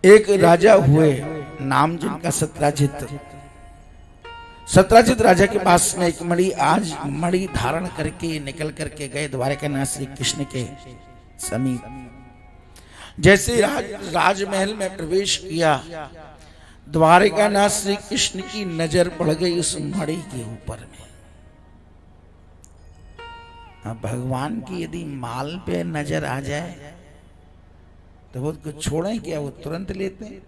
एक राजा हुए, नाम जिनका सत्राजित। सत्राजित राजा के पास में एक मणि, आज मणि धारण करके निकल करके गए द्वारकानाथ श्री कृष्ण के समीप। जैसे राजमहल में प्रवेश किया, द्वारकानाथ श्री कृष्ण की नजर पड़ गई उस मणि के ऊपर में। अब भगवान की यदि माल पे नजर आ जाए तो वो कुछ छोड़ें क्या, वो तुरंत लेते हैं।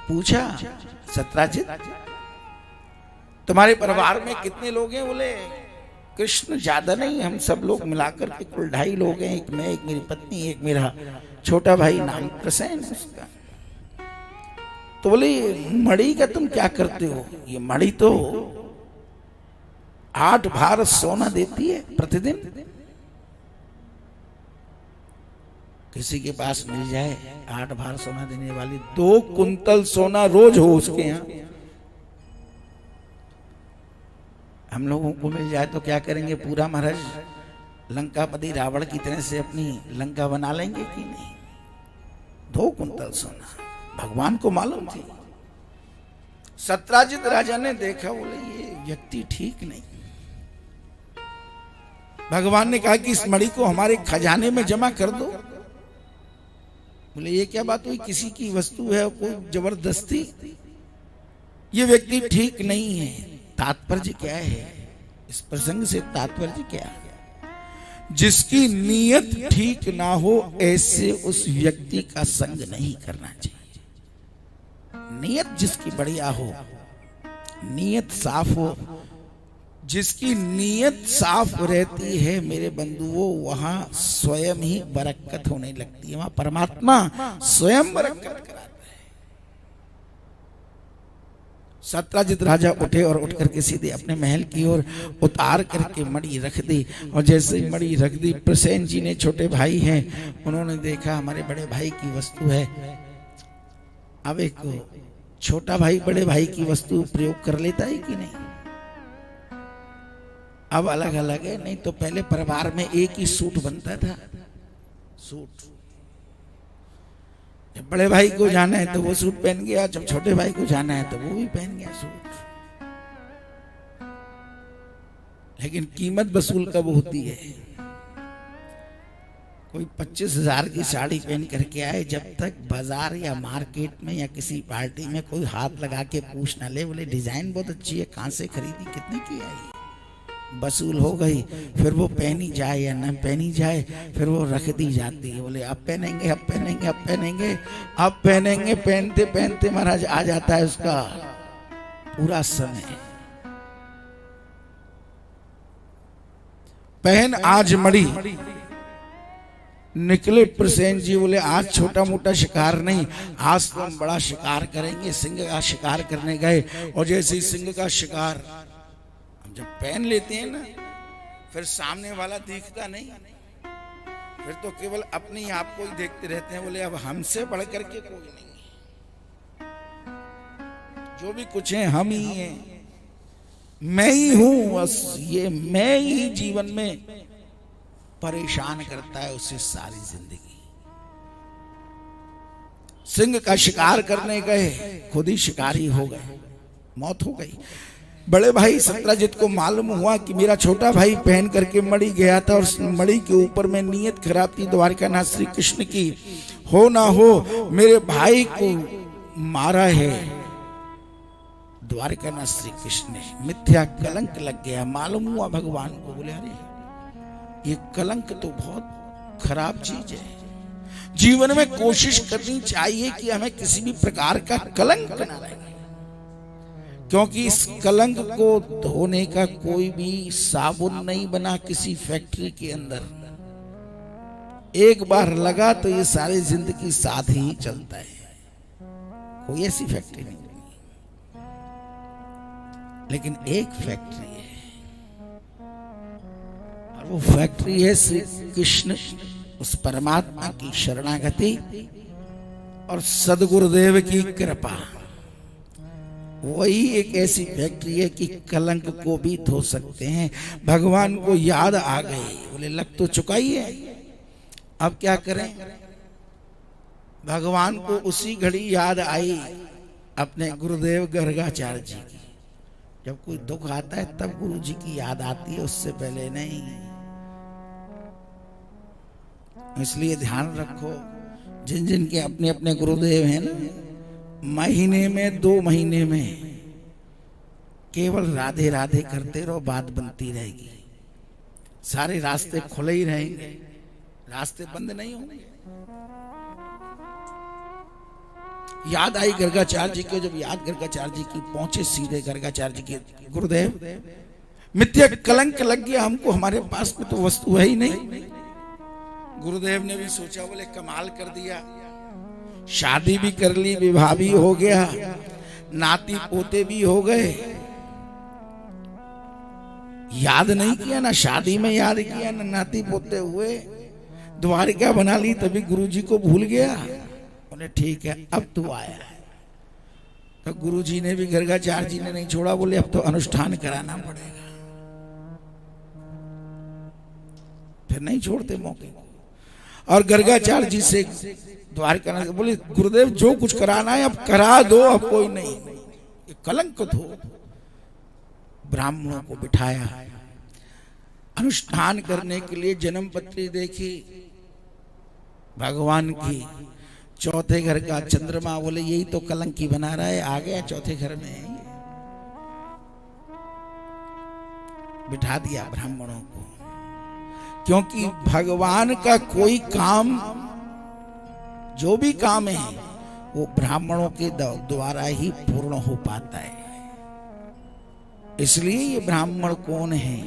पूछा, सत्राजित तुम्हारे परिवार में कितने लोग हैं? बोले कृष्ण ज्यादा नहीं, हम सब लोग मिलाकर के कुल 2.5 लोग हैं। एक मैं, एक मेरी पत्नी, एक मेरा छोटा भाई, नाम प्रसेन है उसका। तो बोले मणि का तुम क्या करते हो? ये मणि तो 8 भार सोना देती है प्रतिदिन। किसी के पास मिल जाए 8 भार सोना देने वाली, 2 कुंतल सोना रोज हो उसके यहाँ, हम लोगों को मिल जाए तो क्या करेंगे? पूरा महाराज लंकापति रावण की तरह से अपनी लंका बना लेंगे कि नहीं? 2 कुंतल सोना भगवान को मालूम थी। सत्राजित राजा ने देखा, बोले ये व्यक्ति ठीक नहीं। भगवान ने कहा कि इस मणि को हमारे खजाने में जमा कर दो। बोले ये क्या बात हुई? किसी की वस्तु है, कोई जबरदस्ती? ये व्यक्ति ठीक नहीं है। तात्पर्य क्या है इस प्रसंग से? तात्पर्य क्या है? जिसकी नीयत ठीक ना हो ऐसे उस व्यक्ति का संग नहीं करना चाहिए। नीयत जिसकी बढ़िया हो, नीयत साफ हो, जिसकी नीयत साफ रहती है मेरे बंधुओं, वहां स्वयं ही बरकत होने लगती है। वहां परमात्मा स्वयं बरकत कराता है। सत्राजित राजा उठे और उठ करके सीधे अपने महल की ओर उतार करके मणि रख दी। और जैसे ही मणि रख दी, प्रसेन जी ने, छोटे भाई हैं, उन्होंने देखा हमारे बड़े भाई की वस्तु है। अब एक छोटा भाई बड़े भाई की वस्तु प्रयोग कर लेता है कि नहीं? अब अलग अलग है, नहीं तो पहले परिवार में एक ही सूट बनता था। सूट जब बड़े भाई को जाना है तो वो सूट पहन गया, जब छोटे भाई को जाना है तो वो भी पहन गया सूट। लेकिन कीमत वसूल कब होती है? कोई 25,000 की साड़ी पहन करके आए, जब तक बाजार या मार्केट में या किसी पार्टी में कोई हाथ लगा के पूछ ना ले, बोले डिजाइन बहुत अच्छी है, कहां से खरीदी, कितने की आई, वसूल हो गई। फिर वो पहनी जाए या न पहनी जाए, फिर वो रख दी जाती है। बोले अब पहनेंगे, अब पहनेंगे, अब पहनेंगे, अब पहनेंगे। पहनते पहनते महाराज आ जाता है उसका पूरा समय। पहन आज मणि, निकले प्रसेन जी। बोले आज छोटा मोटा शिकार नहीं, आज तो हम बड़ा शिकार करेंगे। सिंह का शिकार करने गए, और जैसे ही सिंह का शिकार जब पहन लेते हैं ना, फिर सामने वाला दिखता नहीं, फिर तो केवल अपने आप को ही देखते रहते हैं। बोले अब हमसे बढ़ करके कोई नहीं, जो भी कुछ है हम ही हैं, मैं ही हूं, बस ये मैं ही जीवन में परेशान करता है उसे सारी जिंदगी। सिंह का शिकार करने गए, खुद ही शिकारी हो गए, मौत हो गई। बड़े भाई सत्राजित को मालूम हुआ कि मेरा छोटा भाई पहन करके मणि गया था, और उस मणि के ऊपर में नीयत खराब थी द्वारकानाथ श्री कृष्ण की, हो ना हो मेरे भाई को मारा है द्वारकानाथ श्री कृष्ण ने, मिथ्या कलंक लग गया। मालूम हुआ भगवान को। बोले अरे ये कलंक तो बहुत खराब चीज है। जीवन में कोशिश करनी चाहिए कि हमें किसी भी प्रकार का कलंक ना लगे, क्योंकि इस कलंक को धोने का कोई भी साबुन नहीं बना किसी फैक्ट्री के अंदर। एक बार लगा तो ये सारी जिंदगी साथ ही चलता है, कोई ऐसी फैक्ट्री नहीं बनी। लेकिन एक फैक्ट्री है, और वो फैक्ट्री है श्री कृष्ण, उस परमात्मा की शरणागति और सदगुरुदेव की कृपा। वही एक ऐसी फैक्ट्री है कि कलंक को भी धो सकते हैं। भगवान को याद आ गई, बोले लग तो चुका ही है, अब क्या करें? भगवान को उसी घड़ी याद आई अपने गुरुदेव गर्गाचार्य जी की। जब कोई दुख आता है तब गुरु जी की याद आती है, उससे पहले नहीं। इसलिए ध्यान रखो, जिन जिन के अपने अपने गुरुदेव हैं ना, महीने में 2 महीने में केवल राधे राधे करते रहो, बात बनती रहेगी। सारे रास्ते खुले ही रहेंगे, रास्ते बंद नहीं होंगे। याद आई गर्गाचार्य जी को, जब याद गर्गाचार्य जी की पहुंचे सीधे गर्गाचार्य जी के, गुरुदेव मिथ्या कलंक लग गया हमको, हमारे पास में तो वस्तु है ही नहीं। गुरुदेव ने भी सोचा, बोले कमाल कर दिया, शादी भी कर ली, विवाह भी हो गया, नाती पोते भी हो गए, याद नहीं किया ना शादी में याद किया ना नाती पोते हुए, द्वारिका बना ली तभी गुरु जी को भूल गया। बोले ठीक है, अब तू आया है। तो गुरु जी ने भी, गर्गाचार्य जी ने नहीं छोड़ा, बोले अब तो अनुष्ठान कराना पड़ेगा। फिर नहीं छोड़ते मौके को। और गर्गाचार्य जी से द्वारका, बोले गुरुदेव जो कुछ कराना है अब करा दो, अब कोई नहीं, ये कलंक धो। ब्राह्मणों को बिठाया, अनुष्ठान करने के लिए जन्म पत्री देखी भगवान की। चौथे घर का चंद्रमा, बोले यही तो कलंकी बना रहा है, आ गया चौथे घर में। बिठा दिया ब्राह्मणों को, क्योंकि भगवान का कोई काम, जो भी काम है वो ब्राह्मणों के द्वारा ही पूर्ण हो पाता है। इसलिए ये ब्राह्मण कौन है?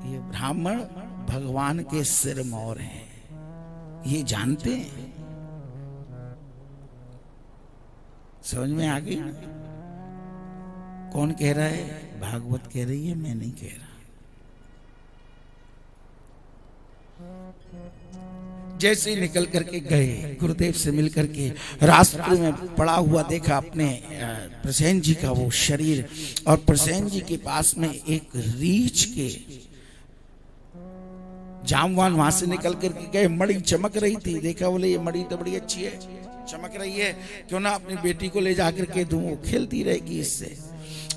ये ब्राह्मण भगवान के सिर मोर हैं, ये जानते हैं। समझ में आ गई? कौन कह रहा है? भागवत कह रही है, मैं नहीं कह रहा। जैसे निकल करके गए, गुरुदेव से मिल करके रास्ते में पड़ा हुआ देखा अपने प्रसेन जी का वो शरीर, और प्रसेन जी के पास में एक रीछ के जामवान वहां से निकल करके गए। मणि चमक रही थी, देखा, बोले ये मणि तो बड़ी अच्छी है, चमक रही है, क्यों ना अपनी बेटी को ले जाकर के दूं, वो खेलती रहेगी इससे।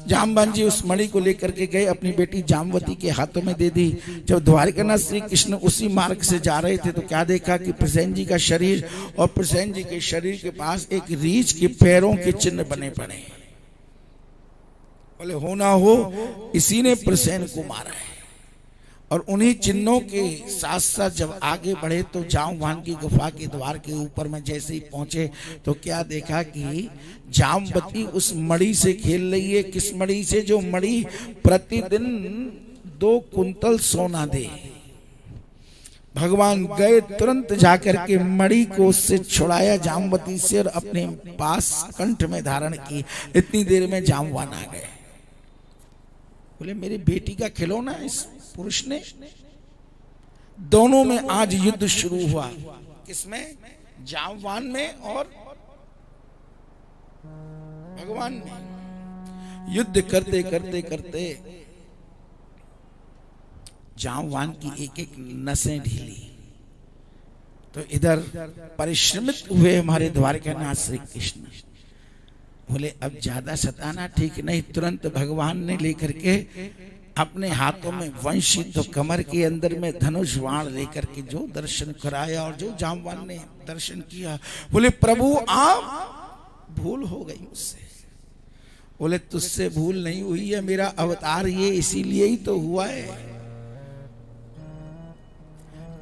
जामवान जी उस मणि को लेकर के गए, अपनी बेटी जामवती के हाथों में दे दी। जब द्वारिकानाथ श्री कृष्ण उसी मार्ग से जा रहे थे तो क्या देखा कि प्रसेन जी का शरीर और प्रसेन जी के शरीर के पास एक रीछ के पैरों के चिन्ह बने पड़े। बोले हो ना हो इसी ने प्रसेन को मारा है। और उन्हीं चिन्हों के साथ साथ जब आगे बढ़े तो जामवान की गुफा के द्वार के ऊपर में जैसे ही पहुंचे तो क्या देखा कि जामवती उस मणि से खेल रही है। किस मणि से? जो मणि प्रतिदिन 2 कुंतल सोना दे। भगवान गए, तुरंत जाकर के मणि को उससे छुड़ाया जामवती से और अपने पास कंठ में धारण की। इतनी देर में जामवान आ गए। बोले मेरी बेटी का खिलौना इस पुरुष ने। दोनों में आज युद्ध शुरू हुआ। किसमें? जामवान में और भगवान में। युद्ध करते करते करते जामवान की एक एक नसें ढीली। तो इधर परिश्रमित हुए हमारे द्वारकानाथ श्री कृष्ण। बोले अब ज्यादा सताना ठीक नहीं। तुरंत भगवान ने लेकर के अपने हाथों में वंशी, तो कमर के अंदर में धनुष बाण लेकर के जो दर्शन कराया और जो जामवान ने दर्शन किया। बोले प्रभु आप भूल हो गई मुझसे। बोले तुझसे भूल नहीं हुई है, मेरा अवतार ये इसीलिए ही तो हुआ है।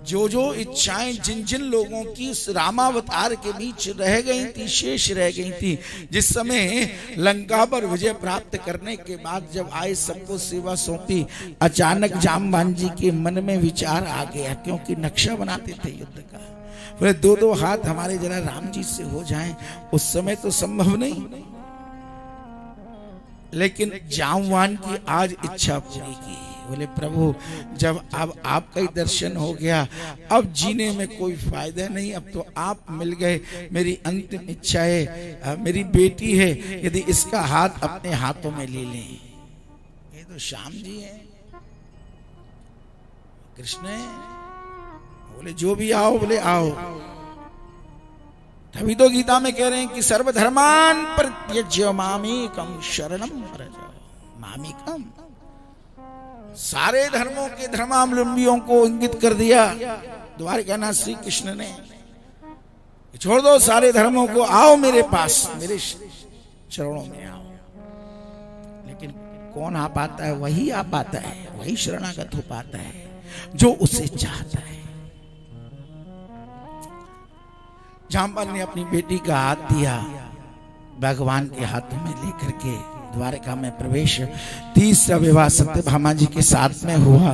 जो जो इच्छाएं जिन जिन लोगों की उस रामावतार के बीच रह गई थी, शेष रह गई थी, जिस समय लंका पर विजय प्राप्त करने के बाद जब आए सबको सेवा सौंपी, अचानक जामवान जी के मन में विचार आ गया, क्योंकि नक्शा बनाते थे युद्ध का। बोले 2-2 हाथ हमारे जरा राम जी से हो जाएं। उस समय तो संभव नहीं, लेकिन जामवान की आज इच्छा पूरी की। बोले प्रभु जब अब आपका ही दर्शन हो गया, अब जीने में कोई फायदा नहीं, अब तो आप मिल गए। मेरी अंतिम इच्छा है, मेरी बेटी है, यदि इसका हाथ अपने हाथों में ले लें। ये तो श्याम जी हैं, कृष्ण है। बोले जो भी आओ, बोले आओ। तभी तो गीता में कह रहे हैं कि सर्वधर्मान परित्यज्य मामेकम शरणम व्रज। मामेकम, सारे धर्मों के धर्मावलंबियों को इंगित कर दिया द्वारिकानाथ श्री कृष्ण ने। छोड़ दो सारे धर्मों को, आओ मेरे पास, मेरे चरणों में आओ। लेकिन कौन आ पाता है? वही आ पाता है, वही शरणागत हो पाता है जो उसे चाहता है। जाम्बल ने अपनी बेटी का हाथ दिया, भगवान के हाथों में लेकर के द्वारका में प्रवेश। तीसरा विवाह सत्यभामा जी के साथ में हुआ।